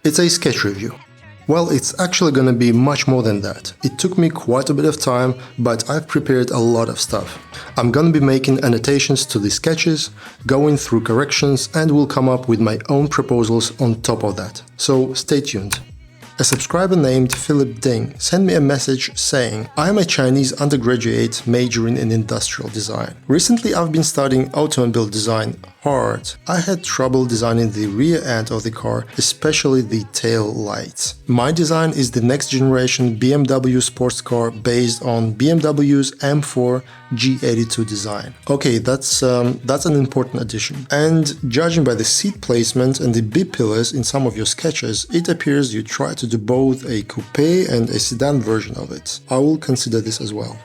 It's a sketch review. Well, it's actually gonna be much more than that. It took me quite a bit of time, but I've prepared a lot of stuff. I'm gonna be making annotations to the sketches, going through corrections, and will come up with my own proposals on top of that. So stay tuned. A subscriber named Philip Ding sent me a message saying, I am a Chinese undergraduate majoring in industrial design. Recently I've been studying automobile design hard. I had trouble designing the rear end of the car, especially the tail lights. My design is the next generation BMW sports car based on BMW's M4 G82 design. Okay, that's an important addition. And judging by the seat placement and the B-pillars in some of your sketches, it appears you try to do both a coupe and a sedan version of it. I will consider this as well.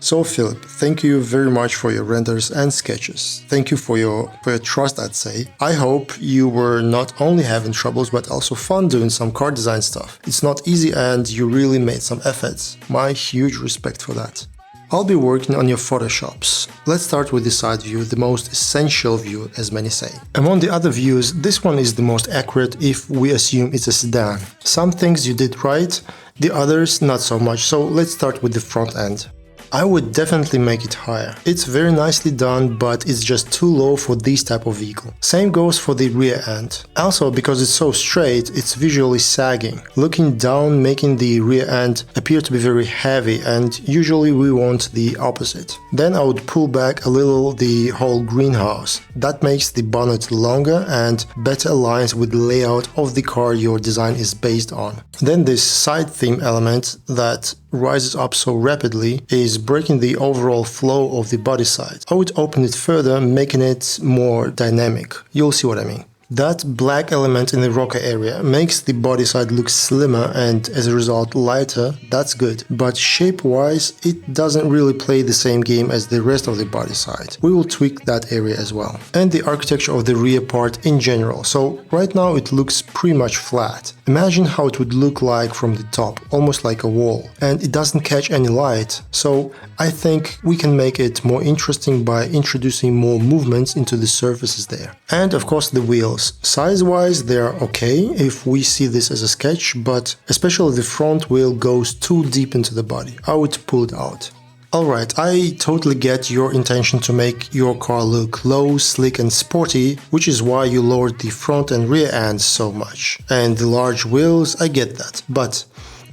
So Philip, thank you very much for your renders and sketches. Thank you for your trust, I'd say. I hope you were not only having troubles but also fun doing some car design stuff. It's not easy and you really made some efforts. My huge respect for that. I'll be working on your photoshops. Let's start with the side view, the most essential view, as many say. Among the other views, this one is the most accurate if we assume it's a sedan. Some things you did right, the others not so much, so let's start with the front end. I would definitely make it higher. It's very nicely done, but it's just too low for this type of vehicle. Same goes for the rear end. Also, because it's so straight, it's visually sagging. Looking down, making the rear end appear to be very heavy, and usually we want the opposite. Then I would pull back a little the whole greenhouse. That makes the bonnet longer and better aligns with the layout of the car your design is based on. Then this side theme element that rises up so rapidly is breaking the overall flow of the body side. I would open it further, making it more dynamic. You'll see what I mean. That black element in the rocker area makes the body side look slimmer and as a result lighter. That's good, but shape-wise it doesn't really play the same game as the rest of the body side. We will tweak that area as well. And the architecture of the rear part in general. So right now it looks pretty much flat. Imagine how it would look like from the top, almost like a wall. And it doesn't catch any light, so I think we can make it more interesting by introducing more movements into the surfaces there. And of course the wheels. Size-wise they are okay if we see this as a sketch, but especially the front wheel goes too deep into the body. I would pull it out. Alright, I totally get your intention to make your car look low, slick and sporty, which is why you lowered the front and rear ends so much. And the large wheels, I get that. But,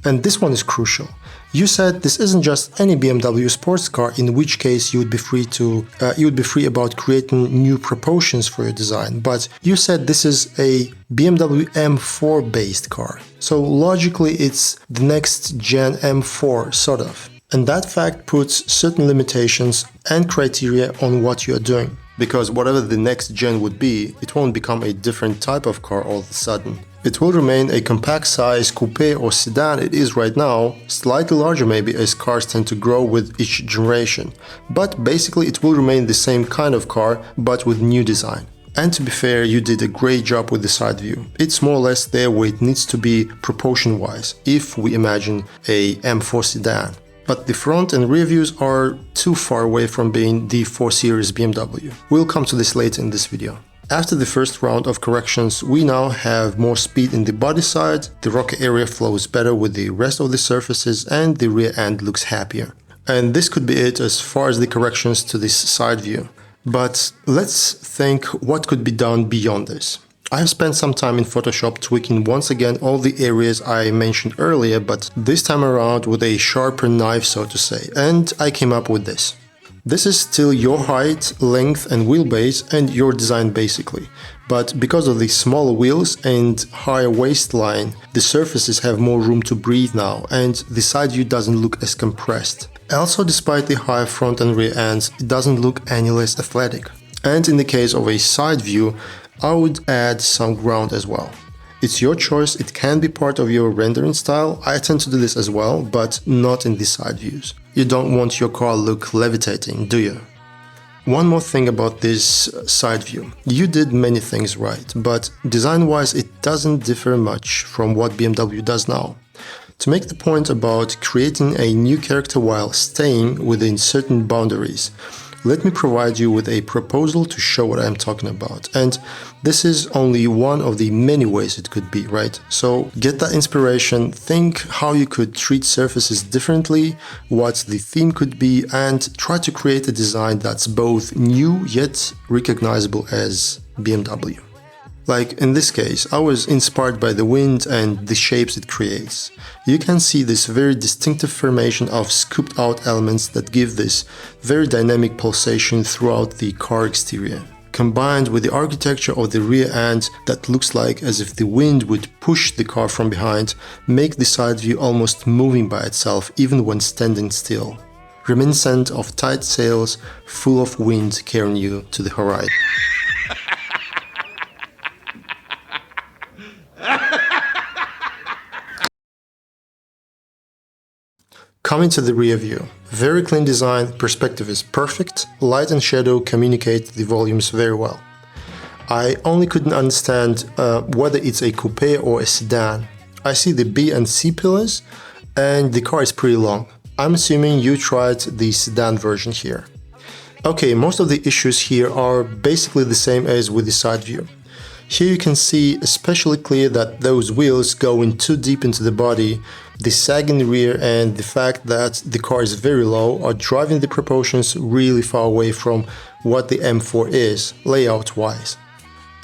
and this one is crucial, you said this isn't just any BMW sports car, in which case you would be free about creating new proportions for your design, but you said this is a BMW M4 based car. So logically it's the next gen M4, sort of. And that fact puts certain limitations and criteria on what you are doing. Because whatever the next gen would be, it won't become a different type of car all of a sudden. It will remain a compact size coupe or sedan it is right now, slightly larger maybe as cars tend to grow with each generation. But basically it will remain the same kind of car but with new design. And to be fair, you did a great job with the side view. It's more or less there where it needs to be proportion-wise, if we imagine a M4 sedan. But the front and rear views are too far away from being the 4 Series BMW. We'll come to this later in this video. After the first round of corrections, we now have more speed in the body side, the rocker area flows better with the rest of the surfaces, and the rear end looks happier. And this could be it as far as the corrections to this side view. But let's think what could be done beyond this. I have spent some time in Photoshop tweaking once again all the areas I mentioned earlier, but this time around with a sharper knife, so to say, and I came up with this. This is still your height, length and wheelbase and your design basically, but because of the smaller wheels and higher waistline, the surfaces have more room to breathe now and the side view doesn't look as compressed. Also, despite the higher front and rear ends, it doesn't look any less athletic. And in the case of a side view, I would add some ground as well. It's your choice, it can be part of your rendering style. I tend to do this as well, but not in the side views. You don't want your car look levitating, do you? One more thing about this side view. You did many things right, but design-wise it doesn't differ much from what BMW does now. To make the point about creating a new character while staying within certain boundaries, let me provide you with a proposal to show what I'm talking about. And this is only one of the many ways it could be, right? So get that inspiration, think how you could treat surfaces differently, what the theme could be, and try to create a design that's both new yet recognizable as BMW. Like in this case, I was inspired by the wind and the shapes it creates. You can see this very distinctive formation of scooped out elements that give this very dynamic pulsation throughout the car exterior, combined with the architecture of the rear end that looks like as if the wind would push the car from behind, make the side view almost moving by itself even when standing still, reminiscent of tight sails full of wind carrying you to the horizon. Coming to the rear view. Very clean design, perspective is perfect, light and shadow communicate the volumes very well. I only couldn't understand whether it's a coupe or a sedan. I see the B and C pillars and the car is pretty long. I'm assuming you tried the sedan version here. Okay, most of the issues here are basically the same as with the side view. Here you can see especially clear that those wheels go in too deep into the body, the sag in the rear and the fact that the car is very low are driving the proportions really far away from what the M4 is, layout-wise.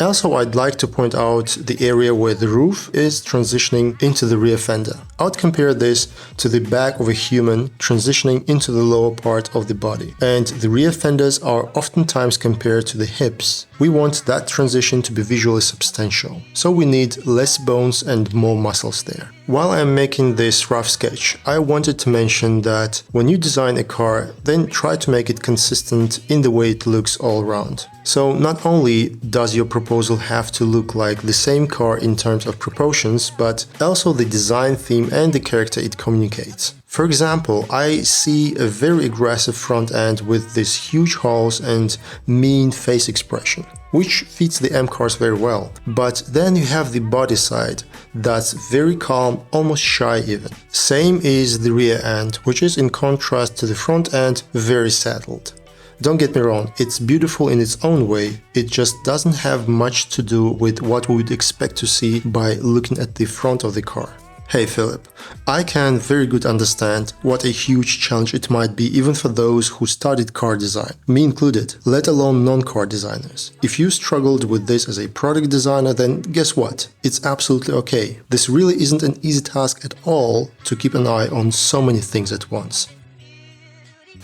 Also, I'd like to point out the area where the roof is transitioning into the rear fender. I would compare this to the back of a human transitioning into the lower part of the body, and the rear fenders are oftentimes compared to the hips. We want that transition to be visually substantial, so we need less bones and more muscles there. While I'm making this rough sketch, I wanted to mention that when you design a car, then try to make it consistent in the way it looks all around. So not only does your proposal have to look like the same car in terms of proportions, but also the design theme and the character it communicates. For example, I see a very aggressive front end with these huge holes and mean face expression, which fits the M cars very well. But then you have the body side that's very calm, almost shy even. Same is the rear end, which is in contrast to the front end, very settled. Don't get me wrong, it's beautiful in its own way, it just doesn't have much to do with what we would expect to see by looking at the front of the car. Hey Philip, I can very good understand what a huge challenge it might be even for those who studied car design, me included, let alone non-car designers. If you struggled with this as a product designer, then guess what? It's absolutely okay. This really isn't an easy task at all to keep an eye on so many things at once.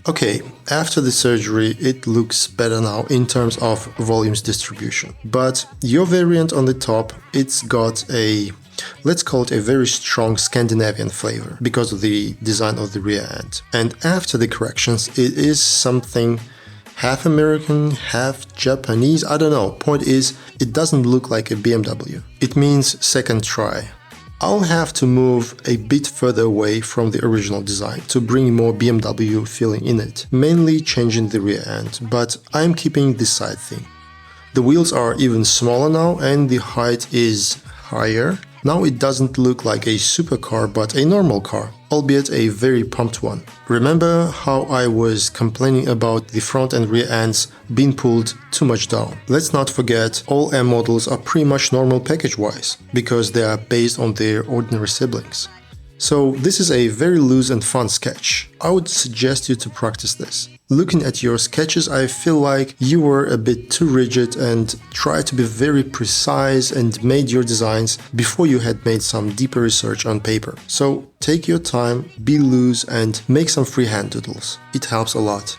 Okay, after the surgery it looks better now in terms of volumes distribution, but your variant on the top, it's got a, let's call it a very strong Scandinavian flavor because of the design of the rear end. And after the corrections, it is something half American, half Japanese, I don't know. Point is, it doesn't look like a BMW. It means second try. I'll have to move a bit further away from the original design to bring more BMW feeling in it, mainly changing the rear end, but I'm keeping the side theme. The wheels are even smaller now and the height is higher. Now it doesn't look like a supercar but a normal car, albeit a very pumped one. Remember how I was complaining about the front and rear ends being pulled too much down? Let's not forget all M models are pretty much normal package-wise, because they are based on their ordinary siblings. So this is a very loose and fun sketch. I would suggest you to practice this. Looking at your sketches, I feel like you were a bit too rigid and tried to be very precise and made your designs before you had made some deeper research on paper. So take your time, be loose and make some freehand doodles. It helps a lot.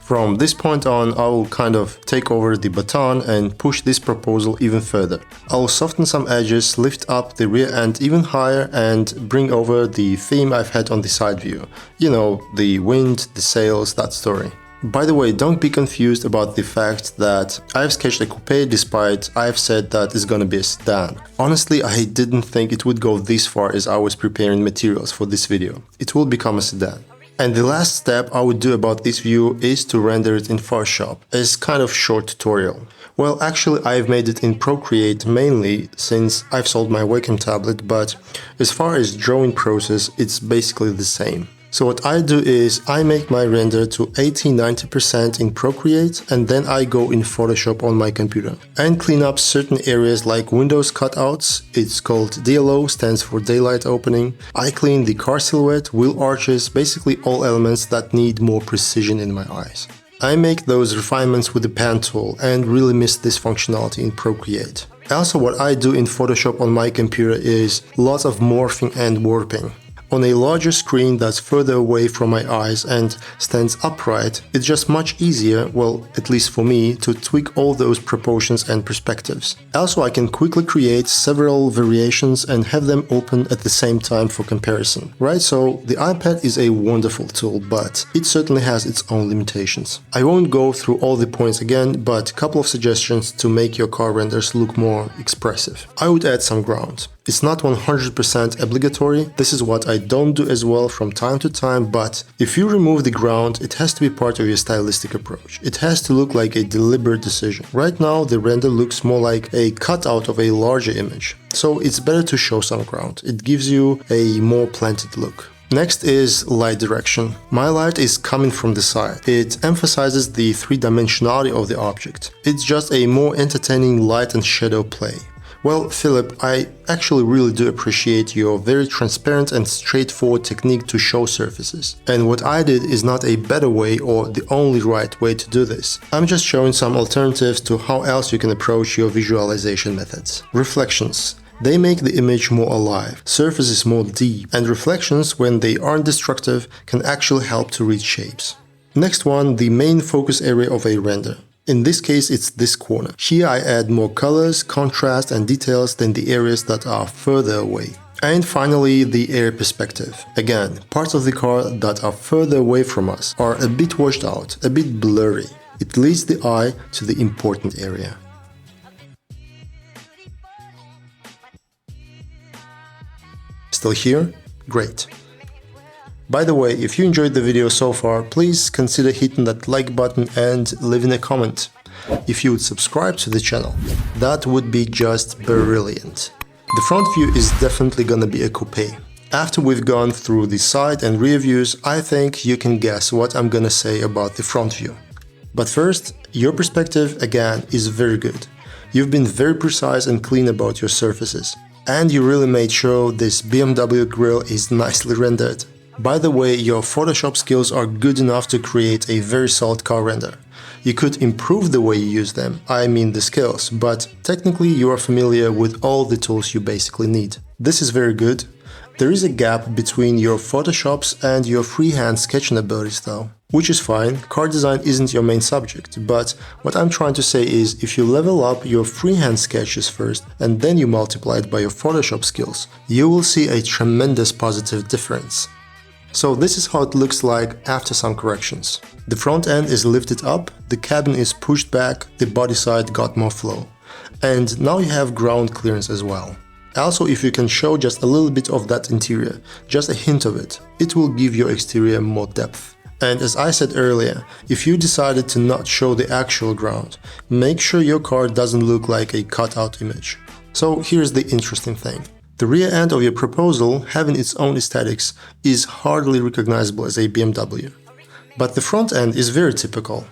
From this point on, I will kind of take over the baton and push this proposal even further. I'll soften some edges, lift up the rear end even higher and bring over the theme I've had on the side view. You know, the wind, the sails, that story. By the way, don't be confused about the fact that I've sketched a coupe despite I've said that it's gonna be a sedan. Honestly, I didn't think it would go this far as I was preparing materials for this video. It will become a sedan. And the last step I would do about this view is to render it in Photoshop as kind of short tutorial. Well, actually I've made it in Procreate mainly since I've sold my Wacom tablet, but as far as drawing process, it's basically the same. So what I do is I make my render to 80-90% in Procreate and then I go in Photoshop on my computer and clean up certain areas like windows cutouts. It's called DLO, stands for daylight opening. I clean the car silhouette, wheel arches, basically all elements that need more precision in my eyes. I make those refinements with the pen tool and really miss this functionality in Procreate. Also, what I do in Photoshop on my computer is lots of morphing and warping. On a larger screen that's further away from my eyes and stands upright, it's just much easier, well, at least for me, to tweak all those proportions and perspectives. Also, I can quickly create several variations and have them open at the same time for comparison, right? So the iPad is a wonderful tool, but it certainly has its own limitations. I won't go through all the points again, but a couple of suggestions to make your car renders look more expressive. I would add some ground. It's not 100% obligatory, this is what I don't do as well from time to time, but if you remove the ground, it has to be part of your stylistic approach. It has to look like a deliberate decision. Right now, the render looks more like a cutout of a larger image, so it's better to show some ground. It gives you a more planted look. Next is light direction. My light is coming from the side. It emphasizes the three-dimensionality of the object. It's just a more entertaining light and shadow play. Well, Philip, I actually really do appreciate your very transparent and straightforward technique to show surfaces. And what I did is not a better way or the only right way to do this. I'm just showing some alternatives to how else you can approach your visualization methods. Reflections. They make the image more alive, surfaces more deep, and reflections, when they aren't destructive, can actually help to read shapes. Next one, the main focus area of a render. In this case, it's this corner. Here I add more colors, contrast and details than the areas that are further away. And finally, the air perspective. Again, parts of the car that are further away from us are a bit washed out, a bit blurry. It leads the eye to the important area. Still here? Great. By the way, if you enjoyed the video so far, please consider hitting that like button and leaving a comment. If you would subscribe to the channel, that would be just brilliant. The front view is definitely gonna be a coupe. After we've gone through the side and rear views, I think you can guess what I'm gonna say about the front view. But first, your perspective, again, is very good. You've been very precise and clean about your surfaces. And you really made sure this BMW grille is nicely rendered. By the way, your Photoshop skills are good enough to create a very solid car render. You could improve the way you use them, I mean the skills, but technically you are familiar with all the tools you basically need. This is very good. There is a gap between your Photoshops and your freehand sketching abilities though, which is fine. Car design isn't your main subject, but what I'm trying to say is if you level up your freehand sketches first and then you multiply it by your Photoshop skills, you will see a tremendous positive difference. So this is how it looks like after some corrections. The front end is lifted up, the cabin is pushed back, the body side got more flow. And now you have ground clearance as well. Also, if you can show just a little bit of that interior, just a hint of it, it will give your exterior more depth. And as I said earlier, if you decided to not show the actual ground, make sure your car doesn't look like a cutout image. So here's the interesting thing. The rear end of your proposal, having its own aesthetics, is hardly recognizable as a BMW. But the front end is very typical.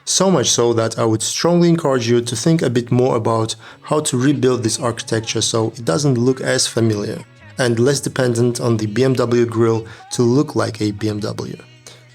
So much so that I would strongly encourage you to think a bit more about how to rebuild this architecture so it doesn't look as familiar and less dependent on the BMW grille to look like a BMW.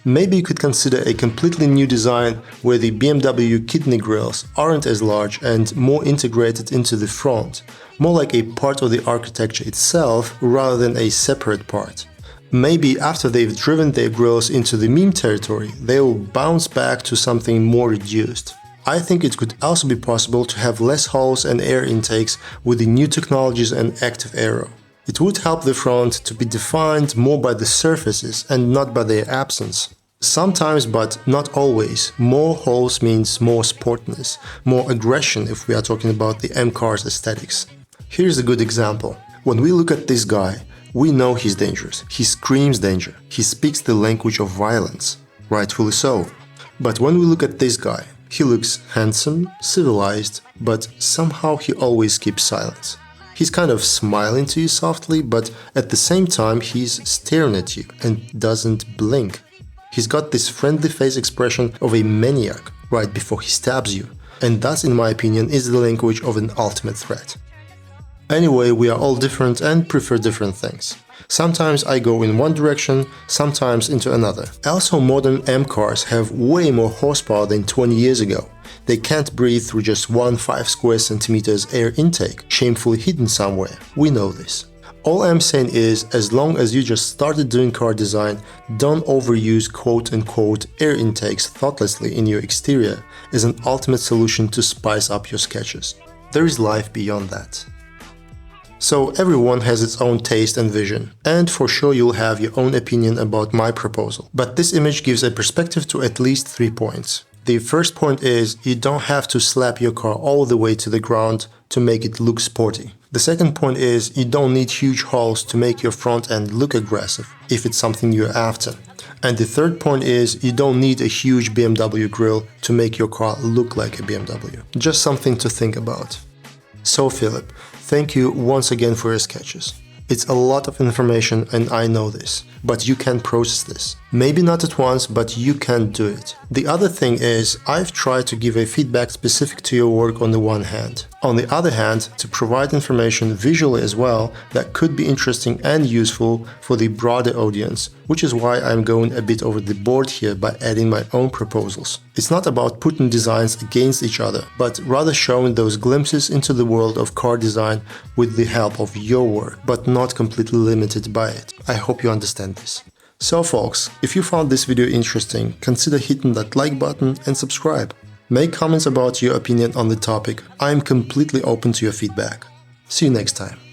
Maybe you could consider a completely new design where the BMW kidney grills aren't as large and more integrated into the front, more like a part of the architecture itself rather than a separate part. Maybe after they've driven their grills into the meme territory, they will bounce back to something more reduced. I think it could also be possible to have less holes and air intakes with the new technologies and active aero. It would help the front to be defined more by the surfaces and not by their absence. Sometimes, but not always, more holes means more sportness, more aggression if we are talking about the M car's aesthetics. Here's a good example. When we look at this guy, We know he's dangerous. He screams danger. He speaks the language of violence. Rightfully so. But when we look at this guy, he looks handsome, civilized, but somehow he always keeps silence. He's kind of smiling to you softly, but at the same time he's staring at you and doesn't blink. He's got this friendly face expression of a maniac right before he stabs you, and that, in my opinion, is the language of an ultimate threat. Anyway, we are all different and prefer different things. Sometimes I go in one direction, sometimes into another. Also, modern M cars have way more horsepower than 20 years ago. They can't breathe through just 1 5 square centimeters air intake, shamefully hidden somewhere. We know this. All I'm saying is, as long as you just started doing car design, don't overuse quote-unquote air intakes thoughtlessly in your exterior as an ultimate solution to spice up your sketches. There is life beyond that. So everyone has its own taste and vision, and for sure you'll have your own opinion about my proposal. But this image gives a perspective to at least 3 points. The first point is, you don't have to slap your car all the way to the ground to make it look sporty. The second point is, you don't need huge holes to make your front end look aggressive, if it's something you're after. And the third point is, you don't need a huge BMW grille to make your car look like a BMW. Just something to think about. So Philip, thank you once again for your sketches. It's a lot of information and I know this, but you can process this. Maybe not at once, but you can do it. The other thing is, I've tried to give a feedback specific to your work on the one hand. On the other hand, to provide information visually as well that could be interesting and useful for the broader audience, which is why I'm going a bit over the board here by adding my own proposals. It's not about putting designs against each other, but rather showing those glimpses into the world of car design with the help of your work, but not completely limited by it. I hope you understand this. So folks, if you found this video interesting, consider hitting that like button and subscribe. Make comments about your opinion on the topic. I am completely open to your feedback. See you next time.